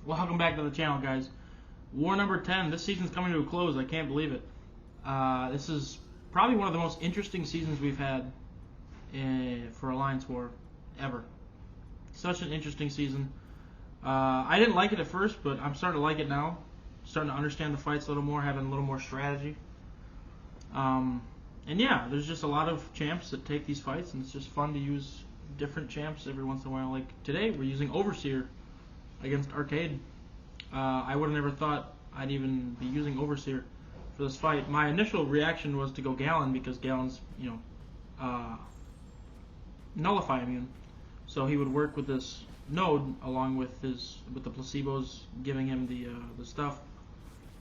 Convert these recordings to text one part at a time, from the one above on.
Welcome back to the channel, guys. War number 10. This season's coming to a close. I can't believe it. This is probably one of the most interesting seasons we've had for Alliance War ever. Such an interesting season. I didn't like it at first, but I'm starting to like it now. Starting to understand the fights a little more, having a little more strategy. And yeah, there's just a lot of champs that take these fights, and it's just fun to use different champs every once in a while. Like today, we're using Overseer against Arcade. I would have never thought I'd even be using Overseer for this fight. My initial reaction was to go Gallon because Gallon's, nullify immune, so he would work with this node along with the placebos giving him the stuff.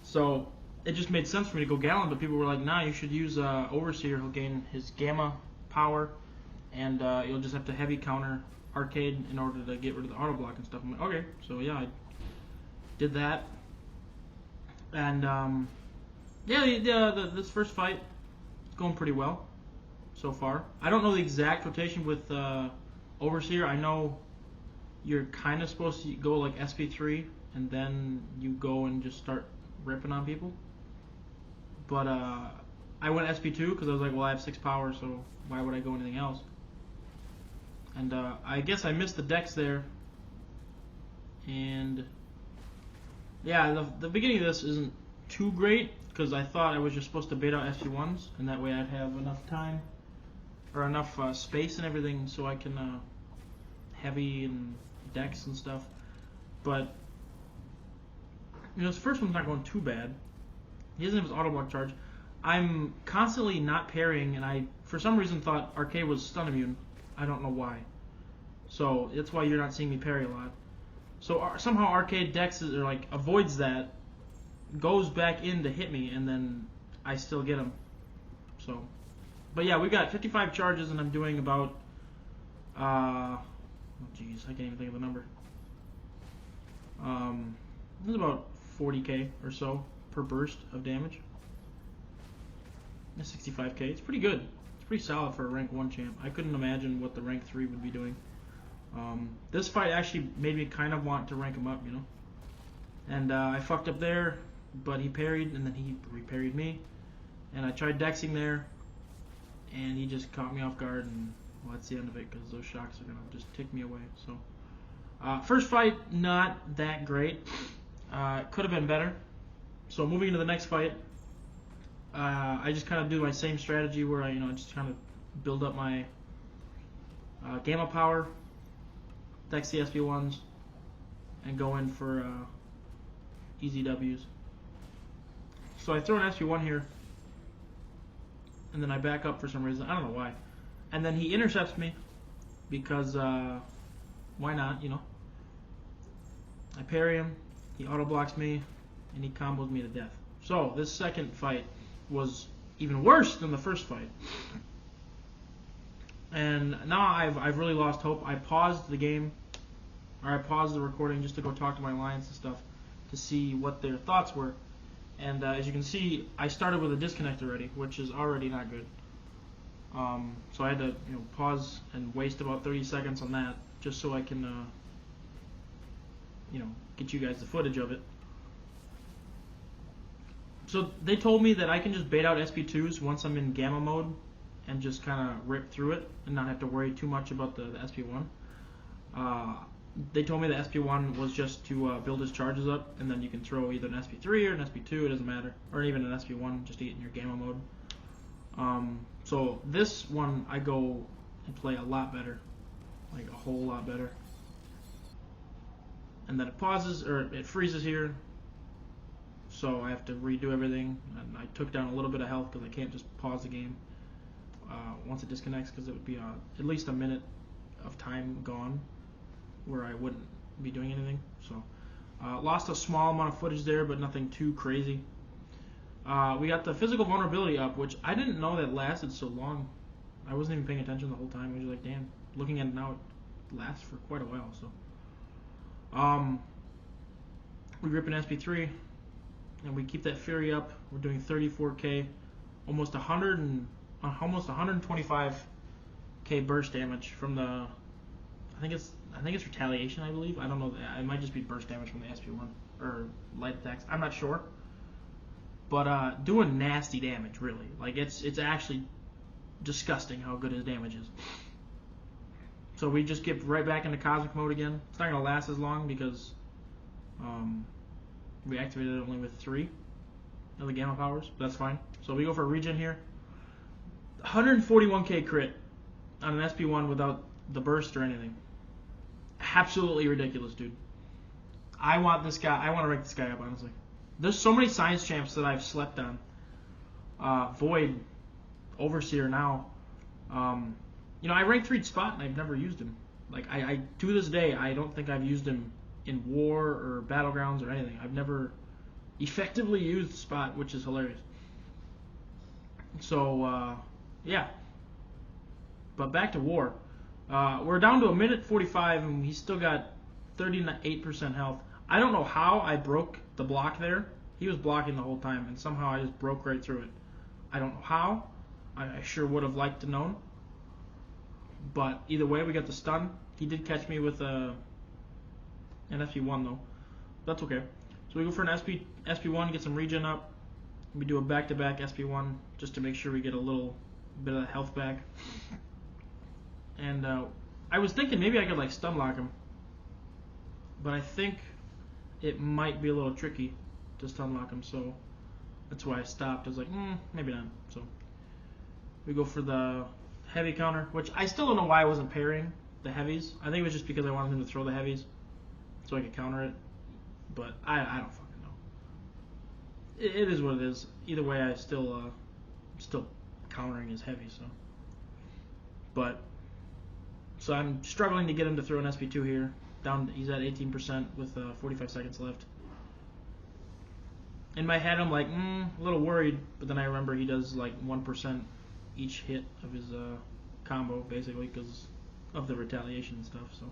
So it just made sense for me to go Gallon, but people were like, "Nah, you should use Overseer. He'll gain his gamma power, and you'll just have to heavy counter Arcade in order to get rid of the auto block and stuff." I'm like, okay, so yeah, I did that, and this first fight is going pretty well so far. I don't know the exact rotation with Overseer. I know you're kind of supposed to go like SP3 and then you go and just start ripping on people, but I went SP2 because I was like, well, I have 6 power, so why would I go anything else? And I guess I missed the decks there. And yeah, the beginning of this isn't too great because I thought I was just supposed to bait out SP1s, and that way I'd have enough time or enough space and everything so I can heavy and decks and stuff. But this first one's not going too bad. He doesn't have his auto block charge. I'm constantly not parrying, and I for some reason thought Arcade was stun immune. I don't know why. So that's why you're not seeing me parry a lot. So somehow Arcade decks or like avoids that, goes back in to hit me, and then I still get him. So, but yeah, we got 55 charges, and I'm doing about oh geez, I can't even think of the number. This is about 40k or so per burst of damage. 65k. It's pretty good. Pretty solid for a rank 1 champ. I couldn't imagine what the rank 3 would be doing. This fight actually made me kind of want to rank him up, And I fucked up there, but he parried, and then he re-parried me. And I tried dexing there, and he just caught me off guard, and well, that's the end of it, because those shocks are going to just tick me away. So, first fight, not that great. Could have been better. So moving into the next fight, I just kind of do my same strategy where I, just kind of build up my gamma power, dex the SP1s, and go in for easy Ws. So I throw an SP1 here, and then I back up for some reason. I don't know why. And then he intercepts me because why not? I parry him, he auto blocks me, and he combos me to death. So this second fight was even worse than the first fight, and now I've really lost hope. I paused the game, or I paused the recording just to go talk to my alliance and stuff to see what their thoughts were. And as you can see, I started with a disconnect already, which is already not good. So I had to pause and waste about 30 seconds on that just so I can get you guys the footage of it. So they told me that I can just bait out SP2s once I'm in gamma mode and just kind of rip through it and not have to worry too much about the SP1. They told me the SP1 was just to build his charges up, and then you can throw either an SP3 or an SP2, it doesn't matter, or even an SP1 just to get in your gamma mode. So this one I go and play a lot better, like a whole lot better. And then it pauses, or it freezes here. So I have to redo everything, and I took down a little bit of health because I can't just pause the game once it disconnects, because it would be at least a minute of time gone where I wouldn't be doing anything. So lost a small amount of footage there, but nothing too crazy. We got the physical vulnerability up, which I didn't know that lasted so long. I wasn't even paying attention the whole time. I was like, damn, looking at it now, it lasts for quite a while. So we rip an SP3. And we keep that Fury up. We're doing 34k, almost 125k burst damage from the I think it's retaliation, I believe. I don't know. It might just be burst damage from the SP1 or light attacks. I'm not sure. But doing nasty damage, really. Like it's actually disgusting how good his damage is. So we just get right back into cosmic mode again. It's not gonna last as long because we activated it only with 3 of the gamma powers. But that's fine. So we go for a regen here. 141k crit on an SP1 without the burst or anything. Absolutely ridiculous, dude. I want this guy. I want to rank this guy up, honestly. There's so many science champs that I've slept on. Void, Overseer now. I ranked 3 Spot and I've never used him. Like I to this day, I don't think I've used him in War or Battlegrounds or anything. I've never effectively used Spot, which is hilarious. So yeah. But back to War. We're down to a minute 45 and he's still got 38% health. I don't know how I broke the block there. He was blocking the whole time and somehow I just broke right through it. I don't know how. I sure would have liked to known. But either way, we got the stun. He did catch me with an SP1 though. That's okay. So we go for an SP1, get some regen up. We do a back-to-back SP1 just to make sure we get a little bit of health back. And I was thinking maybe I could like stun lock him, but I think it might be a little tricky to stun lock him, so that's why I stopped. I was like, maybe not. So we go for the heavy counter, which I still don't know why I wasn't parrying the heavies. I think it was just because I wanted him to throw the heavies so I could counter it, but I don't fucking know. It is what it is. Either way, I still countering his heavy, so. But so I'm struggling to get him to throw an SP2 here. He's at 18% with 45 seconds left. In my head, I'm like, a little worried, but then I remember he does like 1% each hit of his combo, basically, because of the retaliation and stuff. So,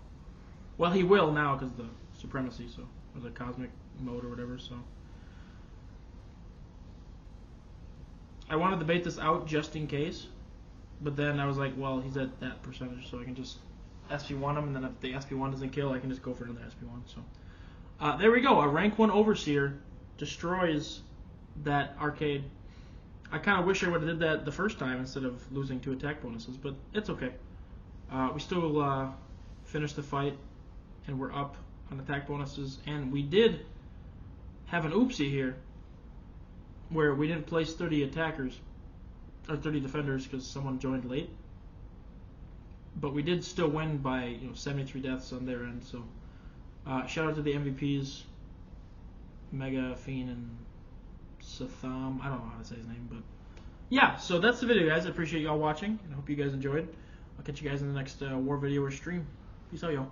well, he will now because of the supremacy, so or the cosmic mode or whatever. So, I wanted to bait this out just in case, but then I was like, well, he's at that percentage, so I can just SP1 him, and then if the SP1 doesn't kill, I can just go for another SP1. So, there we go. A rank 1 Overseer destroys that arcade. I kind of wish I would have did that the first time instead of losing 2 attack bonuses, but it's okay. We still finished the fight, and we're up on attack bonuses, and we did have an oopsie here where we didn't place 30 attackers, or 30 defenders because someone joined late. But we did still win by 73 deaths on their end, so shout out to the MVPs, Mega, Fiend, and Satham. I don't know how to say his name, but yeah, so that's the video, guys. I appreciate y'all watching, and I hope you guys enjoyed. I'll catch you guys in the next War video or stream. Peace out, y'all.